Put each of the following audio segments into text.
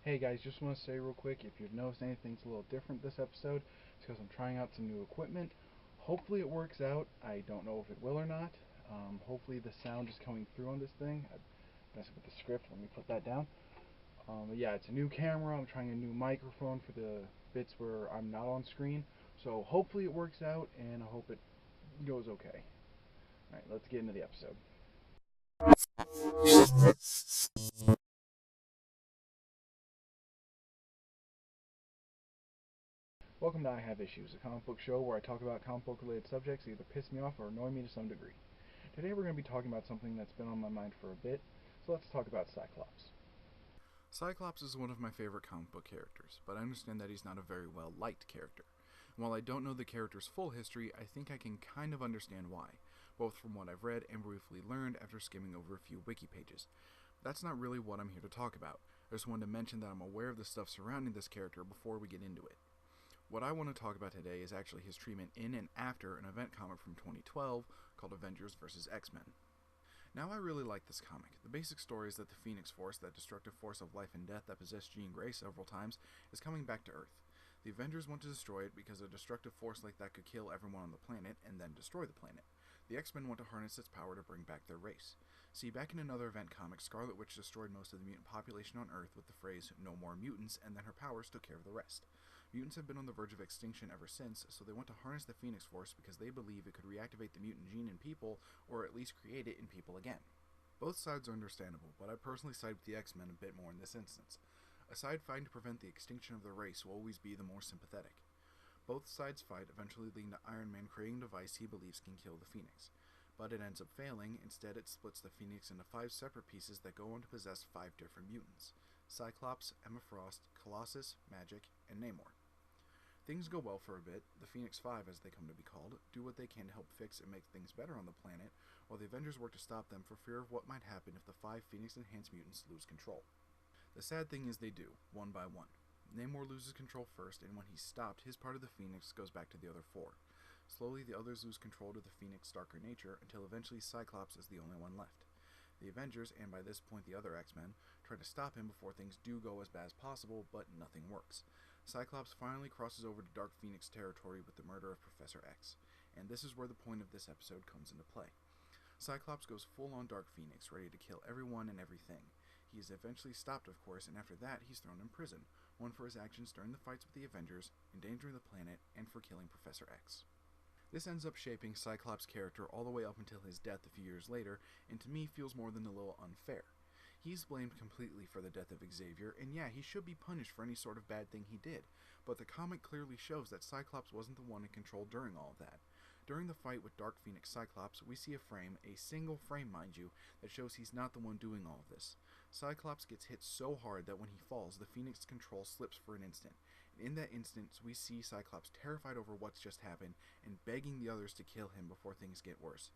Hey guys, just want to say real quick, if you've noticed anything's a little different this episode, it's because I'm trying out some new equipment. Hopefully it works out. I don't know if it will or not. Hopefully the sound is coming through on this thing. I messed with the script. Let me put that down. But yeah, it's a new camera. I'm trying a new microphone for the bits where I'm not on screen. So hopefully it works out, and I hope it goes okay. Alright, let's get into the episode. Welcome to I Have Issues, a comic book show where I talk about comic book related subjects that either piss me off or annoy me to some degree. Today we're going to be talking about something that's been on my mind for a bit, so let's talk about Cyclops. Cyclops is one of my favorite comic book characters, but I understand that he's not a very well liked character. And while I don't know the character's full history, I think I can kind of understand why, both from what I've read and briefly learned after skimming over a few wiki pages. That's not really what I'm here to talk about. I just wanted to mention that I'm aware of the stuff surrounding this character before we get into it. What I want to talk about today is actually his treatment in and after an event comic from 2012 called Avengers vs. X-Men. Now I really like this comic. The basic story is that the Phoenix Force, that destructive force of life and death that possessed Jean Grey several times, is coming back to Earth. The Avengers want to destroy it because a destructive force like that could kill everyone on the planet and then destroy the planet. The X-Men want to harness its power to bring back their race. See, back in another event comic, Scarlet Witch destroyed most of the mutant population on Earth with the phrase, "No more mutants," and then her powers took care of the rest. Mutants have been on the verge of extinction ever since, so they want to harness the Phoenix Force because they believe it could reactivate the mutant gene in people, or at least create it in people again. Both sides are understandable, but I personally side with the X-Men a bit more in this instance. A side fighting to prevent the extinction of the race will always be the more sympathetic. Both sides fight, eventually leading to Iron Man creating a device he believes can kill the Phoenix. But it ends up failing. Instead, it splits the Phoenix into 5 separate pieces that go on to possess 5 different mutants: Cyclops, Emma Frost, Colossus, Magic, and Namor. Things go well for a bit. The Phoenix Five, as they come to be called, do what they can to help fix and make things better on the planet, while the Avengers work to stop them for fear of what might happen if the 5 Phoenix-enhanced mutants lose control. The sad thing is they do, one by one. Namor loses control first, and when he's stopped, his part of the Phoenix goes back to the other 4. Slowly, the others lose control to the Phoenix's darker nature, until eventually Cyclops is the only one left. The Avengers, and by this point the other X-Men, try to stop him before things do go as bad as possible, but nothing works. Cyclops finally crosses over to Dark Phoenix territory with the murder of Professor X, and this is where the point of this episode comes into play. Cyclops goes full on Dark Phoenix, ready to kill everyone and everything. He is eventually stopped, of course, and after that he's thrown in prison, one for his actions during the fights with the Avengers, endangering the planet, and for killing Professor X. This ends up shaping Cyclops' character all the way up until his death a few years later, and to me feels more than a little unfair. He's blamed completely for the death of Xavier, and yeah, he should be punished for any sort of bad thing he did, but the comic clearly shows that Cyclops wasn't the one in control during all of that. During the fight with Dark Phoenix Cyclops, we see a frame, a single frame mind you, that shows he's not the one doing all of this. Cyclops gets hit so hard that when he falls, the Phoenix control slips for an instant. And in that instance, we see Cyclops terrified over what's just happened and begging the others to kill him before things get worse.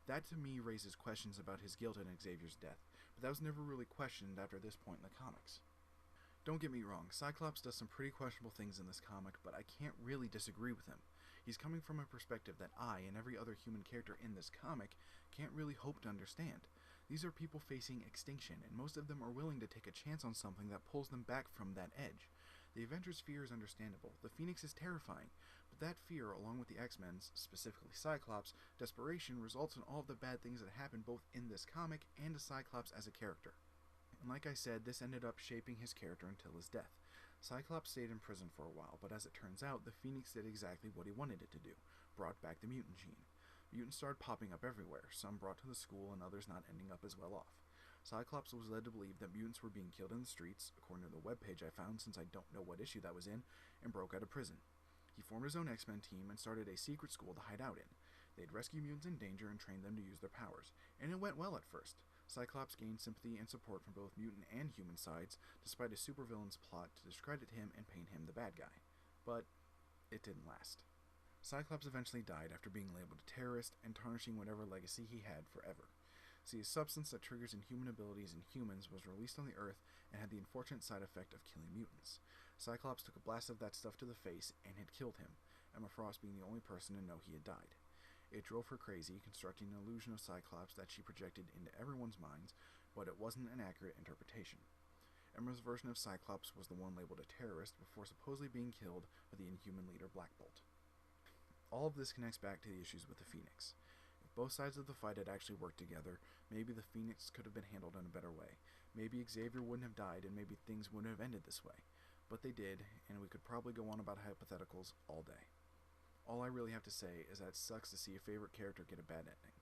That to me raises questions about his guilt in Xavier's death, but that was never really questioned after this point in the comics. Don't get me wrong, Cyclops does some pretty questionable things in this comic, but I can't really disagree with him. He's coming from a perspective that I, and every other human character in this comic, can't really hope to understand. These are people facing extinction, and most of them are willing to take a chance on something that pulls them back from that edge. The Avengers' fear is understandable. The Phoenix is terrifying, but that fear, along with the X-Men's, specifically Cyclops, desperation results in all of the bad things that happen both in this comic and to Cyclops as a character. And like I said, this ended up shaping his character until his death. Cyclops stayed in prison for a while, but as it turns out, the Phoenix did exactly what he wanted it to do, brought back the mutant gene. Mutants started popping up everywhere, some brought to the school and others not ending up as well off. Cyclops was led to believe that mutants were being killed in the streets, according to the webpage I found since I don't know what issue that was in, and broke out of prison. He formed his own X-Men team and started a secret school to hide out in. They'd rescue mutants in danger and train them to use their powers, and it went well at first. Cyclops gained sympathy and support from both mutant and human sides, despite a supervillain's plot to discredit him and paint him the bad guy. But it didn't last. Cyclops eventually died after being labeled a terrorist and tarnishing whatever legacy he had forever. See, a substance that triggers inhuman abilities in humans was released on the Earth and had the unfortunate side effect of killing mutants. Cyclops took a blast of that stuff to the face and had killed him, Emma Frost being the only person to know he had died. It drove her crazy, constructing an illusion of Cyclops that she projected into everyone's minds, but it wasn't an accurate interpretation. Emma's version of Cyclops was the one labeled a terrorist before supposedly being killed by the Inhuman leader Black Bolt. All of this connects back to the issues with the Phoenix. If both sides of the fight had actually worked together, maybe the Phoenix could have been handled in a better way. Maybe Xavier wouldn't have died, and maybe things wouldn't have ended this way. But they did, and we could probably go on about hypotheticals all day. All I really have to say is that it sucks to see a favorite character get a bad ending.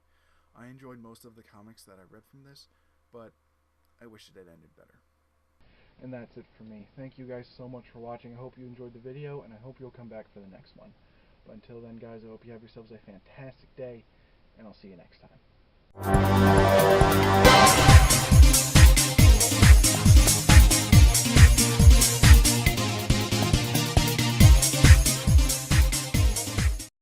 I enjoyed most of the comics that I read from this, but I wish it had ended better. And that's it for me. Thank you guys so much for watching. I hope you enjoyed the video, and I hope you'll come back for the next one. But until then, guys, I hope you have yourselves a fantastic day, and I'll see you next time.